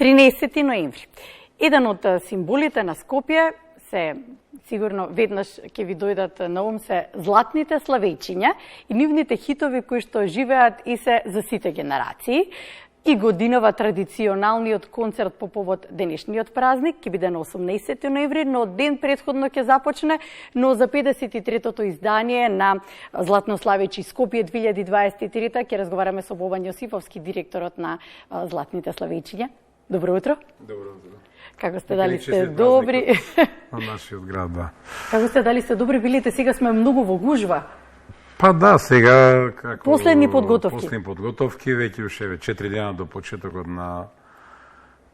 13 ноември. Еден од символите на Скопје се сигурно веднаш ќе ви дојдат на ум се златните славејчиња и нивните хитови кои што живеат и се за сите генерации. И годинава традиционалниот концерт по повод денешниот празник ќе биде на 18 ноември, но ден предходно ќе започне, но за 53-тото издание на Златнославејчи Скопје 2023 ќе разговараме со Бобан Јосифовски, директорот на Златните славејчиња. Добро утро. Добро утро. Како сте, дали сте добри? На нашиот град, да. Како сте, дали сте добри билите? Сега сме многу во гужва. Па да, сега како Последни подготовки, веќе уште 4 дена до почетокот на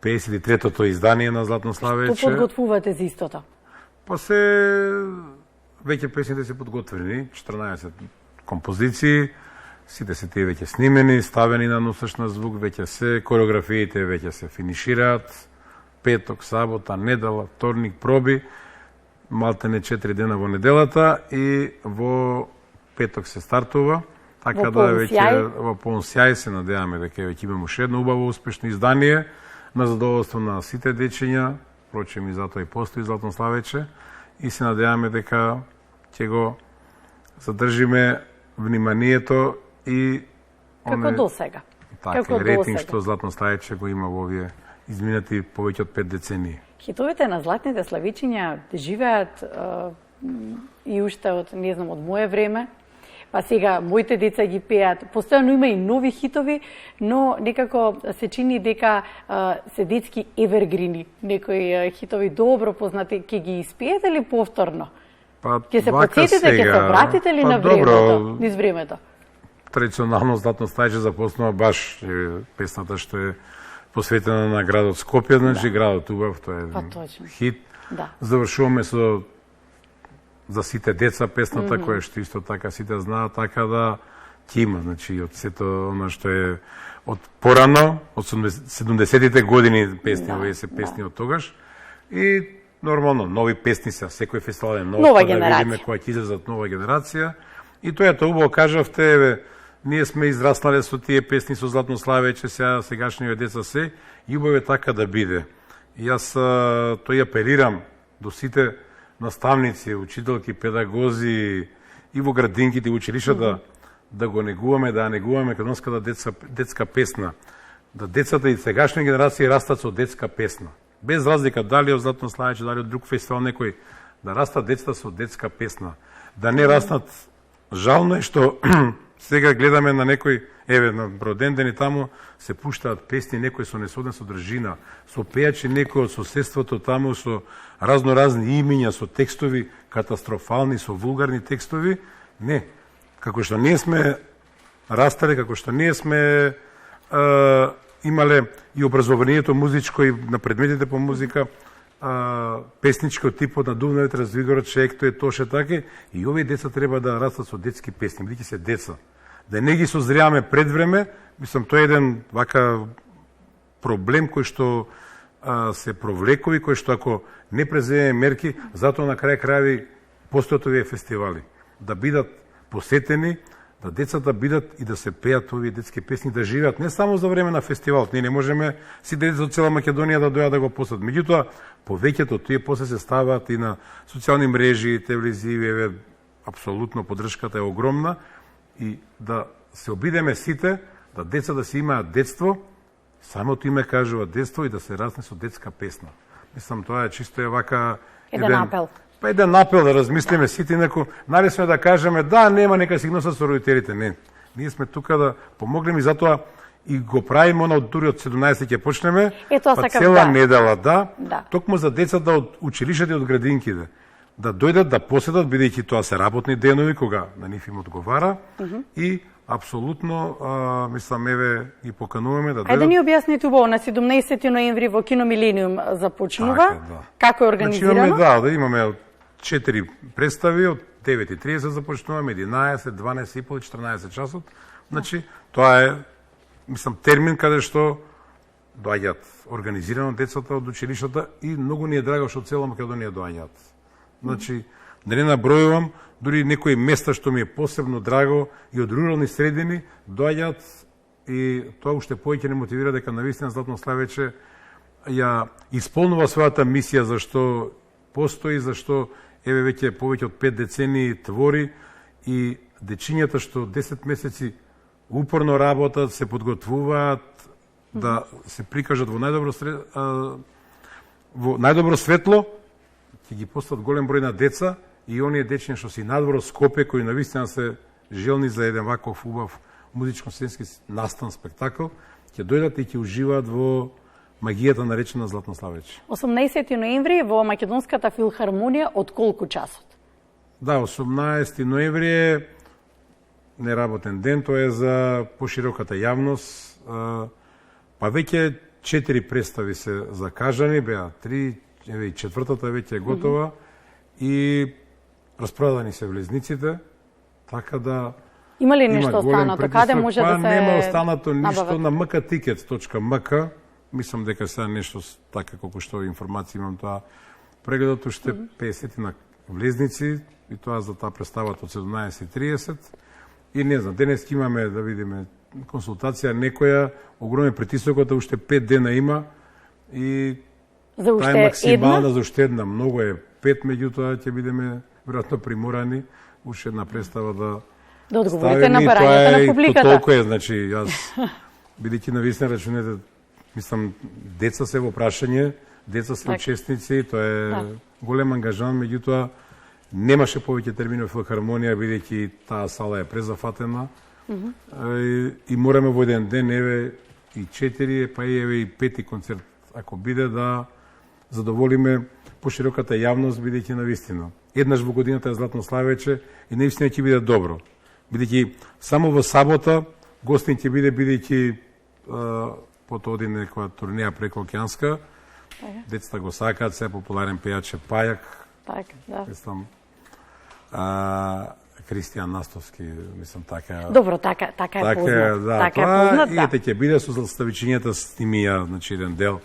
53-тото издание на Златнославејче. Што подготвувате за истото? Па веќе песните се подготвени, 14 композиции, сите се тие веќе снимени, ставени на носеч на звук, веќе се кореографиите веќе се финишираат. Петок, сабота, недела, вторник проби, малтене 4 дена во неделата и во петок се стартува, така да веќе во полн сјај се надеваме дека веќе имаме уште едно убаво успешно издание на задоволство на сите дечиња, впрочем и затоа и постои Златнославејче, и се надеваме дека ќе го задржиме вниманието и како досега. Така, рейтинг што Златнославејче го има во овие изминати повеќе од 5 децении. Хитовите на Златните славејчиња живеат и уште од, не знам, од мое време. Па сега моите деца ги пеат. Постојано има и нови хитови, но некако се чини дека се детски евергрини. Некои хитови добро познати, ќе ги испеете ли повторно? Па ќе се потсетите, ќе се вратите ли на времето, низ времето? Традиционално Златнославејче започнува баш песната што е посветена на градот Скопје, значи градот убав, тоа е хит. Да. Завршуваме со за сите деца песната, која што исто така сите знаат, така да ќе има, значи од сето она што е од порано, од 70-тите години песни, овие се песни од тогаш. И нормално нови песни се, секој фестивал е нова генерација. Да видиме која ќе излезат нова генерација. И тоа е тоа убаво кажавте, ние сме израснале со тие песни со Златнославејче, сегашниот деца се, и убаво е така да биде. И јас тој апелирам до сите наставници, учителки, педагози и во градинките и училишата да го негуваме, да негуваме кадонската детска песна. Да децата и сегашни генерации растат со детска песна. Без разлика дали од Златнославејче, дали од друг фестивал некој, да растат децата со детска песна. Да не растат, жално е што сега гледаме на некој, на Броденден и таму се пуштаат песни некои со несодна содржина, со пејачи некои од соседството таму со разноразни имиња, со текстови катастрофални, со вулгарни текстови. Не, како што ние сме растале, како што ние сме имале и образованието музичко и на предметите по музика, песничкиот типот на Дувнавет, Развигорот, Шеекто е тоше така, и овие деца треба да растат со детски песни, бидејќи се деца. Да не ги созреваме пред време, мислам, тоа е еден вака проблем кој што се провлекува и кој што ако не преземе мерки, затоа на крај крајови постојат овие фестивали. Да бидат посетени, да децата бидат и да се пеат овие детски песни, да живеат не само за време на фестивалот. Ние не можеме сите деца од цела Македонија да дојдат да го посетат. Меѓутоа, повеќето тие после се ставаат и на социјални мрежи, телевизија, апсолутно поддршката е огромна. И да се обидеме сите, да деца да си имаат детство, самото име кажува детство, и да се расне со детска песна. Мислам, тоа е чисто е вака еден апел. Па еден апел да размислиме сите, инаку нали сме да кажеме да, нема, нека си носат со родителите. Не. Ние сме тука да помогнеме и затоа и го правиме она дури од 17 ќе почнеме, па цела недела, да. Токму за децата од училишите и од градинките. Да дојдат да посетат, бидејќи тоа се работни денови кога на нив им одговара, и апсолутно мислам еве ги покануваме да дојдат. Ајде ни објасните убаво, на 17 ноември во Кино Милениум започнува. Како е организирано? Да, имаме 4 представи, од 9:30 започнуваме, 11, 12:30 и 14 часот. Значи, тоа е, мислам, термин каде што доаѓаат организирано децата од училиштата и многу ни е драго што цела Македонија доаѓаат. Значи, да не набројувам, дури некои места што ми е посебно драго и од рурални средини доаѓаат, и тоа уште повеќе не мотивира дека навистина Златнославејче ја исполнува својата мисија за што постои, за што еве веќе повеќе од 5 децении твори, и дечињата што 10 месеци упорно работат, се подготвуваат да се прикажат во најдобро светло, ќе ги постават голем број на деца, и оние дечиња што си надвор Скопје, кои навистина се желни за еден ваков убав музичко-сценски настан, спектакл, ќе дојдат и ќе уживаат во магијата наречена Златно Славече. 18 ноември во Македонската филхармонија, од колку часот? Да, 18 ноември е неработен ден, тоа е за пошироката јавност. Па веќе 4 представи се закажани, беа 3, еве и четвртата веќе е готова, и распродадени се влезниците, така да има ли нешто останато? Каде може да се нема останато ништо на mktickets.mk. Мислам дека сега нешто така колку што информација имам, тоа прегледот уште 50 на влезници, и тоа за таа представата од 17:30. И не знам, денес имаме да видиме консултација некоја, огромен притисокот, уште 5 дена има, и за уште таа е максимална за уште една. Многу е 5, меѓутоа ќе бидеме веројатно приморани уште една представа да одговорите на барањата на публиката. Толку е, значи, јас бидејќи навистина рачунете, мислам, деца се во прашање, деца се учесници, тоа е голем ангажман, меѓутоа немаше повеќе термини во филхармонија, бидејќи таа сала е презафатена, и мораме во еден ден, еве и 4, па и еве и 5 концерт, ако биде, да задоволиме пошироката јавност, бидејќи навистина еднаш во годината е Златно Славече, и наистина ќе биде добро. Бидејќи само во сабота гостин ќе биде, бидејќи потоа оди некоја турнеја прекоокеанска. Децата го сакаат, се популарен пејач е Пајак. Пајак, да. Мислам, Кристијан Настовски, мислам, така... Добро, така е познат. Да, така е познат, и ете ќе биде со Славичињата снимија, значи еден дел.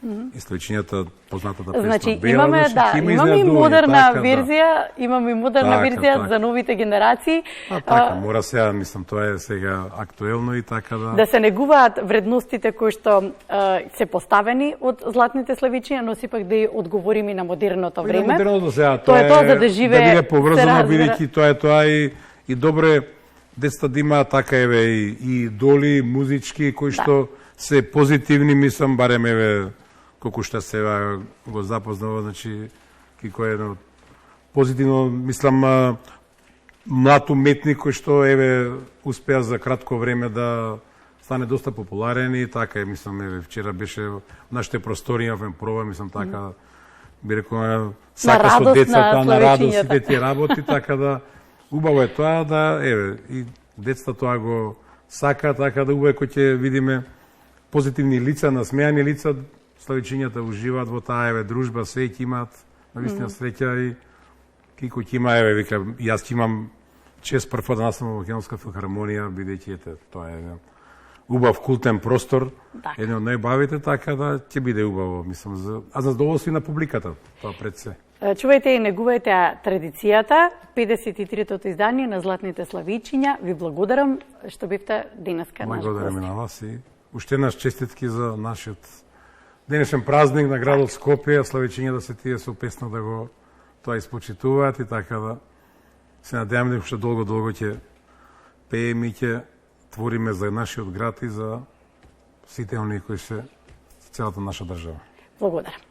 И Славичињата познатата песна. Значи имаме и модерна верзија, имаме и модерна верзија за новите генерации. Така, мора сега, мислам, тоа е сега актуелно и така да се негуваат вредностите кои што се поставени од златните славичиња, но сепак да и одговориме на модерното време. Модерното сега, тоа е тоа за да живее, да биде поврзано, бидејќи тоа е тоа, и добре децата да имаат така еве и идоли музички кои што се позитивни, мислам, барем еве колку што сега го запознава, значи Кико е едно позитивно, мислам, млад уметник кој што еве успеа за кратко време да стане доста популарен, и така е, мислам, еве вчера беше во нашите простори, имавме проба, мислам, така би рекол сака со децата на радост сите тие работи, така да убаво е тоа да еве и децата тоа го сака, така да убаво е кој ќе видиме позитивни лица, насмејани лица. Славичињата уживаат во таа еве дружба, се ќе имаат навистина среќа, и Кико ќе има, еве вика, јас ќе имам чест прв да наставам во Македонска филхармонија, бидејќи ете тоа е убав култен простор, еден од најубавите, така да ќе биде убаво, мислам, за задоволство на публиката, тоа пред се. Чувајте и негувајте традицијата, 53-тото издание на Златните славичиња. Ви благодарам што бевте денеска наш гост. Благодарам и на вас, и уште еднаш честитки за нашиот денешен празник на градот Скопје, славичињата се тие со песна да го тоа испочитуваат, и така да се надеваме дека уште долго ќе пееме и ќе твориме за нашиот град и за сите оние кои се целата наша држава. Благодарам.